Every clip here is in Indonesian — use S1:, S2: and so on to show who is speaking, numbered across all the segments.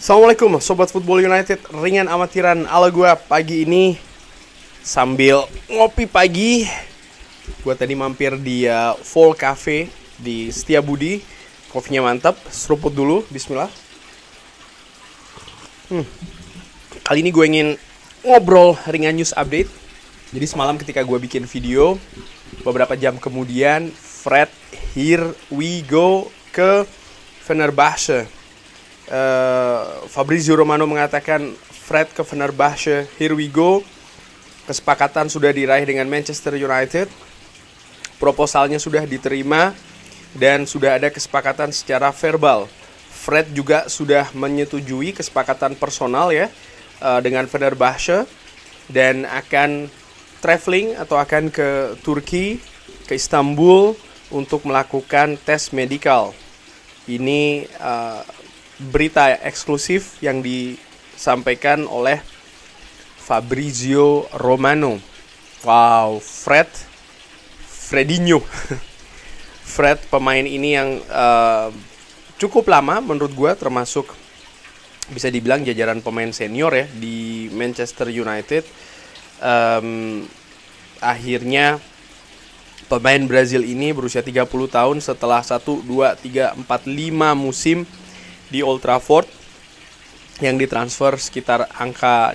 S1: Assalamualaikum Sobat Football United, ringan amatiran ala gue pagi ini sambil ngopi pagi. Gue tadi mampir di Vol Cafe di Setiabudi. Kopinya mantap, seruput dulu, bismillah. Kali ini gue ingin ngobrol ringan news update. Jadi semalam ketika gue bikin video, beberapa jam kemudian Fred here we go ke Fenerbahce. Fabrizio Romano mengatakan Fred ke Fenerbahce, here we go. Kesepakatan sudah diraih dengan Manchester United. Proposalnya sudah diterima dan sudah ada kesepakatan secara verbal. Fred juga sudah menyetujui kesepakatan personal ya dengan Fenerbahce dan akan traveling atau akan ke Turki, ke Istanbul untuk melakukan tes medikal. Ini berita eksklusif yang disampaikan oleh Fabrizio Romano. Wow, Fredinho. Fred pemain ini yang cukup lama menurut gue, termasuk bisa dibilang jajaran pemain senior ya di Manchester United. Akhirnya pemain Brazil ini berusia 30 tahun setelah 1, 2, 3, 4, 5 musim di Old Trafford yang ditransfer sekitar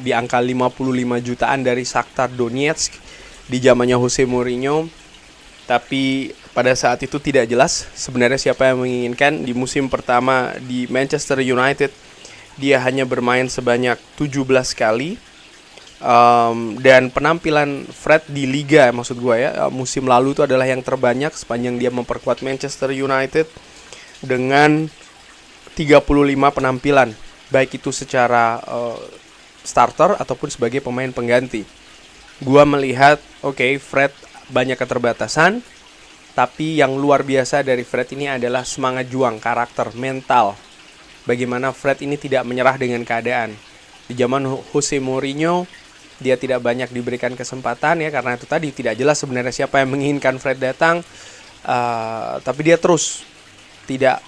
S1: di angka 55 jutaan dari Shakhtar Donetsk di zamannya Jose Mourinho. Tapi pada saat itu tidak jelas sebenarnya siapa yang menginginkan. Di musim pertama di Manchester United dia hanya bermain sebanyak 17 kali. Dan penampilan Fred di Liga maksud gue ya musim lalu itu adalah yang terbanyak sepanjang dia memperkuat Manchester United dengan 35 penampilan, baik itu secara starter ataupun sebagai pemain pengganti. Gua melihat Fred banyak keterbatasan, tapi yang luar biasa dari Fred ini adalah semangat juang, karakter, mental. Bagaimana Fred ini tidak menyerah dengan keadaan. Di zaman Jose Mourinho dia tidak banyak diberikan kesempatan ya, karena itu tadi tidak jelas sebenarnya siapa yang menginginkan Fred datang. Tapi dia terus tidak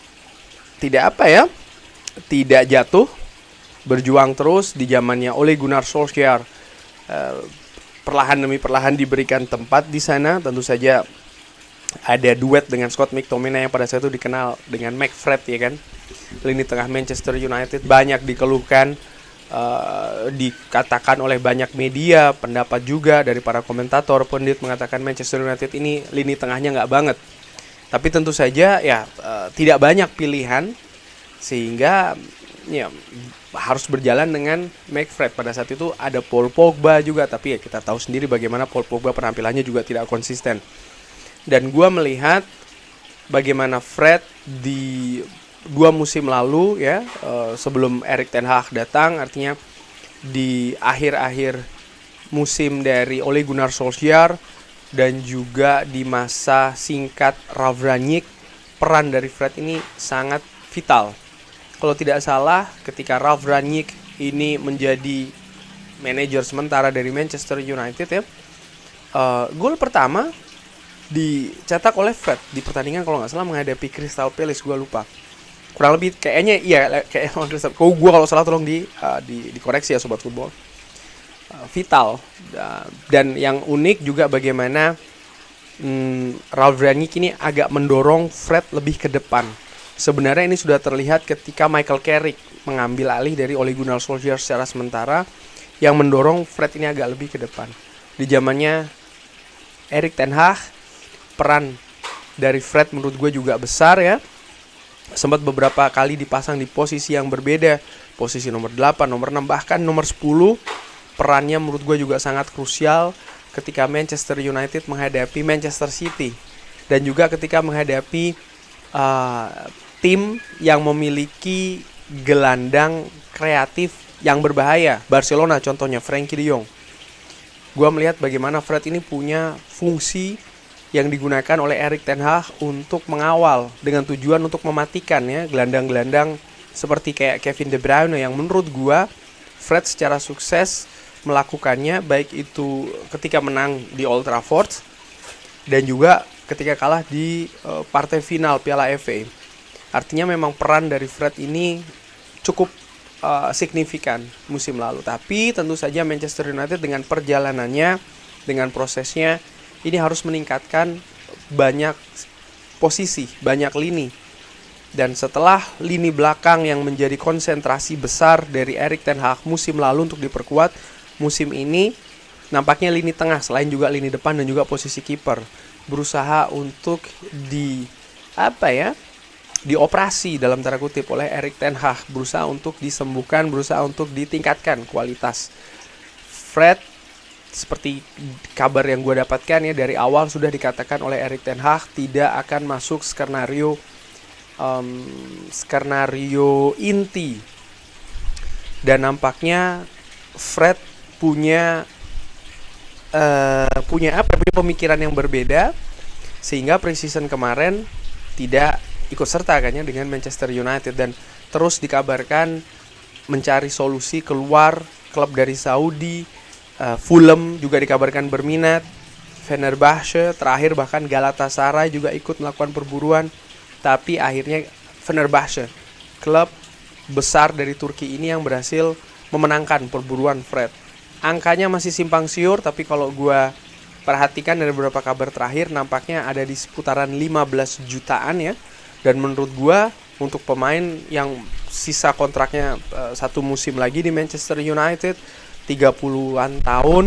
S1: jatuh, berjuang terus. Di zamannya Ole Gunnar Solskjaer perlahan demi perlahan diberikan tempat di sana. Tentu saja ada duet dengan Scott McTominay yang pada saat itu dikenal dengan McFred ya kan. Lini tengah Manchester United banyak dikeluhkan, dikatakan oleh banyak media, pendapat juga dari para komentator, pundit mengatakan Manchester United ini lini tengahnya nggak banget. Tapi tentu saja ya tidak banyak pilihan sehingga ya harus berjalan dengan McFred. Pada saat itu ada Paul Pogba juga, tapi ya kita tahu sendiri bagaimana Paul Pogba penampilannya juga tidak konsisten. Dan gua melihat bagaimana Fred di 2 musim lalu ya sebelum Erik ten Hag datang, artinya di akhir-akhir musim dari Ole Gunnar Solskjaer dan juga di masa singkat Ralf Rangnick, peran dari Fred ini sangat vital. Kalau tidak salah ketika Ralf Rangnick ini menjadi manajer sementara dari Manchester United ya, gol pertama dicetak oleh Fred di pertandingan kalau nggak salah menghadapi Crystal Palace, gue lupa. Kurang lebih kayaknya iya kayak gue kalau salah tolong dikoreksi ya Sobat Football. Vital. Dan yang unik juga bagaimana Ralf Rangnick ini agak mendorong Fred lebih ke depan. Sebenarnya ini sudah terlihat ketika Michael Carrick mengambil alih dari Ole Gunnar Solskjaer secara sementara, yang mendorong Fred ini agak lebih ke depan. Di zamannya Erik ten Hag, peran dari Fred menurut gue juga besar ya. Sempat beberapa kali dipasang di posisi yang berbeda, posisi nomor 8, nomor 6, bahkan nomor 10. Perannya menurut gue juga sangat krusial ketika Manchester United menghadapi Manchester City, dan juga ketika menghadapi tim yang memiliki gelandang kreatif yang berbahaya, Barcelona contohnya, Frenkie de Jong. Gue melihat bagaimana Fred ini punya fungsi yang digunakan oleh Erik ten Hag untuk mengawal dengan tujuan untuk mematikan ya gelandang-gelandang seperti kayak Kevin De Bruyne, yang menurut gue Fred secara sukses melakukannya, baik itu ketika menang di Old Trafford dan juga ketika kalah di partai final Piala FA. Artinya memang peran dari Fred ini cukup signifikan musim lalu. Tapi tentu saja Manchester United dengan perjalanannya, dengan prosesnya, ini harus meningkatkan banyak posisi, banyak lini. Dan setelah lini belakang yang menjadi konsentrasi besar dari Erik ten Hag musim lalu untuk diperkuat, musim ini nampaknya lini tengah selain juga lini depan dan juga posisi kiper berusaha untuk dioperasi dalam tanda kutip oleh Erik ten Hag, berusaha untuk disembuhkan, berusaha untuk ditingkatkan kualitas. Fred, seperti kabar yang gue dapatkan ya, dari awal sudah dikatakan oleh Erik ten Hag tidak akan masuk skenario inti. Dan nampaknya Fred punya pemikiran yang berbeda, sehingga preseason kemarin tidak ikut serta kan ya dengan Manchester United, dan terus dikabarkan mencari solusi keluar klub dari Saudi. Fulham juga dikabarkan berminat, Fenerbahce, terakhir bahkan Galatasaray juga ikut melakukan perburuan. Tapi akhirnya Fenerbahce, klub besar dari Turki ini, yang berhasil memenangkan perburuan Fred. Angkanya masih simpang siur, tapi kalau gue perhatikan dari beberapa kabar terakhir, nampaknya ada di seputaran 15 jutaan ya. Dan menurut gue, untuk pemain yang sisa kontraknya 1 musim lagi di Manchester United, 30-an tahun,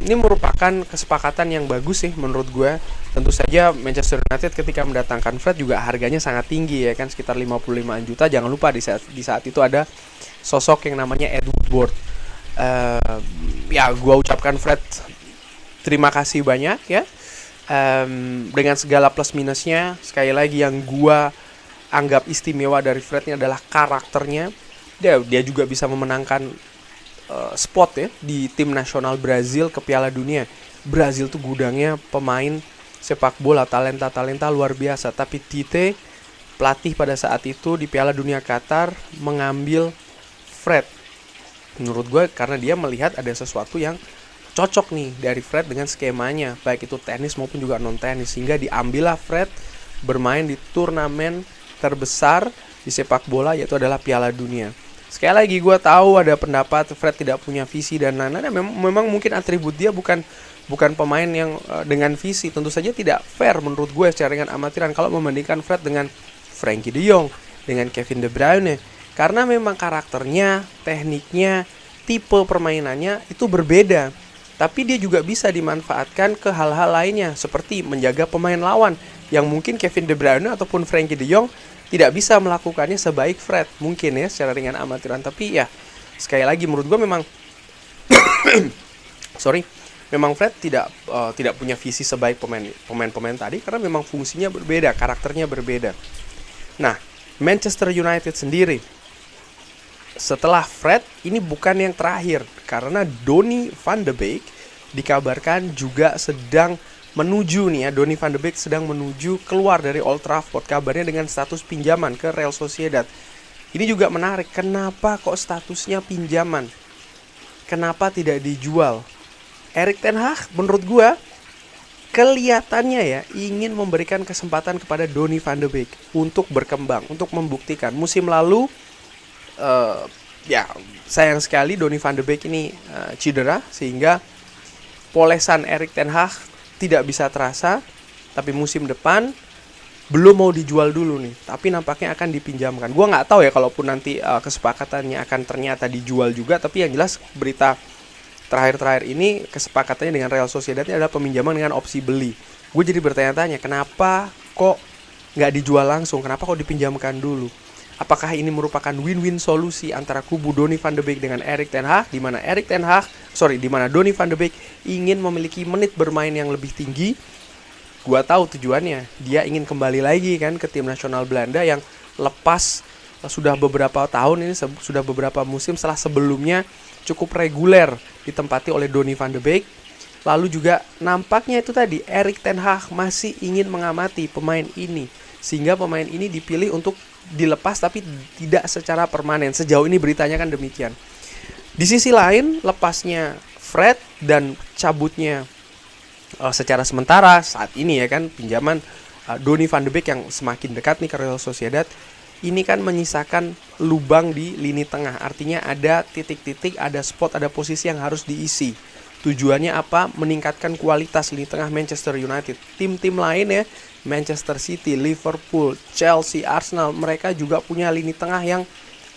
S1: ini merupakan kesepakatan yang bagus sih menurut gue. Tentu saja Manchester United ketika mendatangkan Fred juga harganya sangat tinggi ya kan, sekitar 55 juta. Jangan lupa di saat itu ada sosok yang namanya Ed Woodward. Ya gue ucapkan Fred terima kasih banyak ya, dengan segala plus minusnya. Sekali lagi yang gue anggap istimewa dari Fred ini adalah karakternya. Dia juga bisa memenangkan spot ya di tim nasional Brazil ke Piala Dunia. Brazil tuh gudangnya pemain sepak bola talenta luar biasa, tapi Tite, pelatih pada saat itu di Piala Dunia Qatar, mengambil Fred. Menurut gue karena dia melihat ada sesuatu yang cocok nih dari Fred dengan skemanya, baik itu tenis maupun juga non tenis, sehingga diambillah Fred bermain di turnamen terbesar di sepak bola, yaitu adalah Piala Dunia. Sekali lagi gue tahu ada pendapat Fred tidak punya visi dan lain-lain. Memang mungkin atribut dia bukan pemain yang dengan visi. Tentu saja tidak fair menurut gue secara dengan amatiran kalau membandingkan Fred dengan Frenkie de Jong, dengan Kevin De Bruyne, karena memang karakternya, tekniknya, tipe permainannya itu berbeda. Tapi dia juga bisa dimanfaatkan ke hal-hal lainnya, seperti menjaga pemain lawan yang mungkin Kevin De Bruyne ataupun Frenkie de Jong tidak bisa melakukannya sebaik Fred mungkin ya secara dengan amatiran. Tapi ya sekali lagi menurut gue memang memang Fred tidak punya visi sebaik pemain tadi, karena memang fungsinya berbeda, karakternya berbeda. Nah, Manchester United sendiri setelah Fred ini bukan yang terakhir, karena Donny van de Beek dikabarkan juga sedang menuju nih ya. Donny van de Beek sedang menuju keluar dari Old Trafford, kabarnya dengan status pinjaman ke Real Sociedad. Ini juga menarik, kenapa kok statusnya pinjaman? Kenapa tidak dijual? Erik ten Hag menurut gue kelihatannya ya ingin memberikan kesempatan kepada Donny van de Beek untuk berkembang, untuk membuktikan. Musim lalu ya sayang sekali Donny van de Beek ini cedera, sehingga polesan Erik ten Hag tidak bisa terasa. Tapi musim depan belum mau dijual dulu nih, tapi nampaknya akan dipinjamkan. Gue nggak tahu ya kalaupun nanti kesepakatannya akan ternyata dijual juga. Tapi yang jelas berita terakhir ini kesepakatannya dengan Real Sociedad ini adalah peminjaman dengan opsi beli. Gue jadi bertanya-tanya, kenapa kok nggak dijual langsung, kenapa kok dipinjamkan dulu? Apakah ini merupakan win-win solusi antara kubu Donny van de Beek dengan Erik ten Hag, di mana Donny van de Beek ingin memiliki menit bermain yang lebih tinggi. Gua tahu tujuannya, dia ingin kembali lagi kan ke tim nasional Belanda yang lepas sudah beberapa tahun ini, sudah beberapa musim setelah sebelumnya cukup reguler ditempati oleh Donny van de Beek. Lalu juga nampaknya itu tadi Erik ten Hag masih ingin mengamati pemain ini, sehingga pemain ini dipilih untuk dilepas tapi tidak secara permanen. Sejauh ini beritanya kan demikian. Di sisi lain, lepasnya Fred dan cabutnya secara sementara saat ini ya kan pinjaman Donny van de Beek yang semakin dekat nih ke Real Sociedad, ini kan menyisakan lubang di lini tengah. Artinya ada titik-titik, ada spot, ada posisi yang harus diisi. Tujuannya apa? Meningkatkan kualitas lini tengah Manchester United. Tim-tim lain ya, Manchester City, Liverpool, Chelsea, Arsenal, mereka juga punya lini tengah yang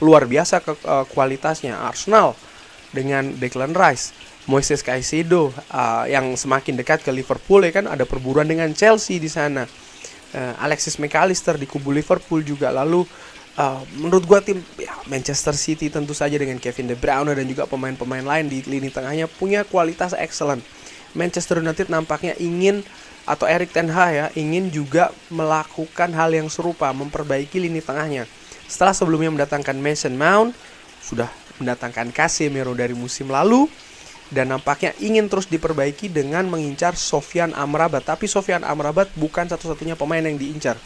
S1: luar biasa kualitasnya. Arsenal dengan Declan Rice, Moises Caicedo yang semakin dekat ke Liverpool ya kan, ada perburuan dengan Chelsea di sana. Alexis McAllister di kubu Liverpool juga. Lalu menurut gua tim ya, Manchester City tentu saja dengan Kevin De Bruyne dan juga pemain-pemain lain di lini tengahnya punya kualitas excellent. Manchester United nampaknya ingin, atau Erik ten Hag ya, ingin juga melakukan hal yang serupa, memperbaiki lini tengahnya. Setelah sebelumnya mendatangkan Mason Mount, sudah mendatangkan Casemiro dari musim lalu, dan nampaknya ingin terus diperbaiki dengan mengincar Sofyan Amrabat. Tapi Sofyan Amrabat bukan satu-satunya pemain yang diincar.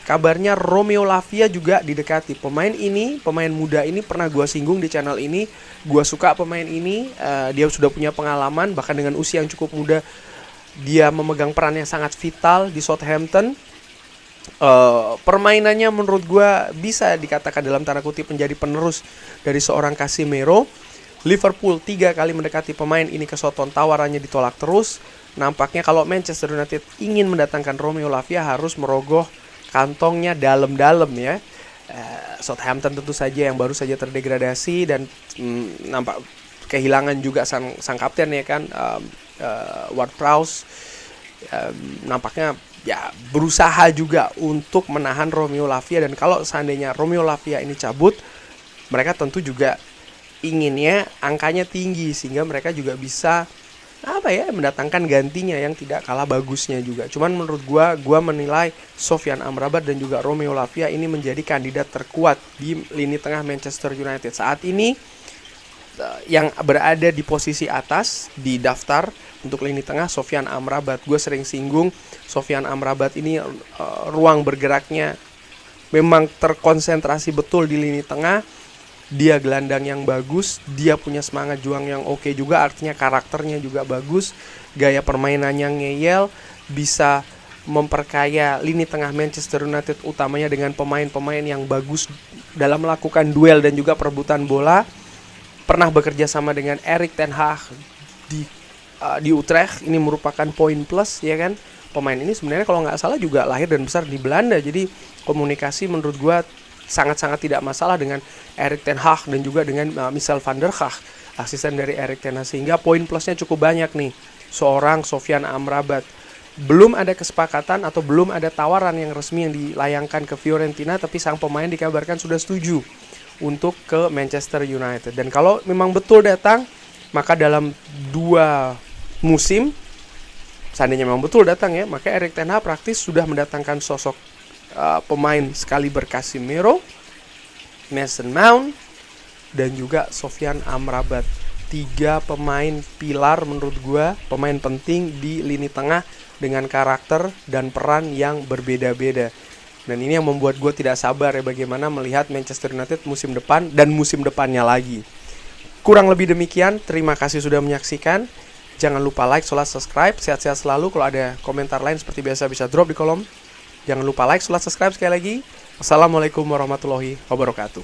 S1: Kabarnya Romeo Lavia juga didekati. Pemain muda ini pernah gue singgung di channel ini. Gue suka pemain ini, dia sudah punya pengalaman, bahkan dengan usia yang cukup muda dia memegang peran yang sangat vital di Southampton. Permainannya menurut gue bisa dikatakan dalam tanda kutip menjadi penerus dari seorang Casemiro. Liverpool 3 kali mendekati pemain ini ke Soton, tawarannya ditolak terus. Nampaknya kalau Manchester United ingin mendatangkan Romeo Lavia harus merogoh kantongnya dalam-dalam ya. Southampton tentu saja yang baru saja terdegradasi dan nampak kehilangan juga sang kapten ya kan, Ward-Prowse. Nampaknya ya berusaha juga untuk menahan Romeo Lavia, dan kalau seandainya Romeo Lavia ini cabut, mereka tentu juga inginnya angkanya tinggi sehingga mereka juga bisa mendatangkan gantinya yang tidak kalah bagusnya juga. Cuman menurut gua menilai Sofyan Amrabat dan juga Romeo Lavia ini menjadi kandidat terkuat di lini tengah Manchester United saat ini, yang berada di posisi atas di daftar untuk lini tengah Sofyan Amrabat. Gue sering singgung Sofyan Amrabat ini ruang bergeraknya memang terkonsentrasi betul di lini tengah. Dia gelandang yang bagus, dia punya semangat juang yang oke juga, artinya karakternya juga bagus, gaya permainannya ngeyel, bisa memperkaya lini tengah Manchester United utamanya dengan pemain-pemain yang bagus dalam melakukan duel dan juga perebutan bola. Pernah bekerja sama dengan Erik ten Hag di Utrecht, ini merupakan poin plus ya kan. Pemain ini sebenarnya kalau nggak salah juga lahir dan besar di Belanda, jadi komunikasi menurut gue sangat-sangat tidak masalah dengan Erik ten Hag dan juga dengan Michel van der Gaag, asisten dari Erik ten Hag, sehingga poin plusnya cukup banyak nih seorang Sofyan Amrabat. Belum ada kesepakatan atau belum ada tawaran yang resmi yang dilayangkan ke Fiorentina, tapi sang pemain dikabarkan sudah setuju untuk ke Manchester United. Dan kalau memang betul datang, maka dalam 2 musim, seandainya memang betul datang ya, maka Erik ten Hag praktis sudah mendatangkan sosok pemain sekaliber Casemiro, Mason Mount, dan juga Sofyan Amrabat. 3 pemain pilar menurut gue, pemain penting di lini tengah dengan karakter dan peran yang berbeda-beda. Dan ini yang membuat gue tidak sabar ya bagaimana melihat Manchester United musim depan dan musim depannya lagi. Kurang lebih demikian, terima kasih sudah menyaksikan. Jangan lupa like, subscribe, sehat-sehat selalu. Kalau ada komentar lain seperti biasa bisa drop di kolom. Jangan lupa like, subscribe sekali lagi. Wassalamualaikum warahmatullahi wabarakatuh.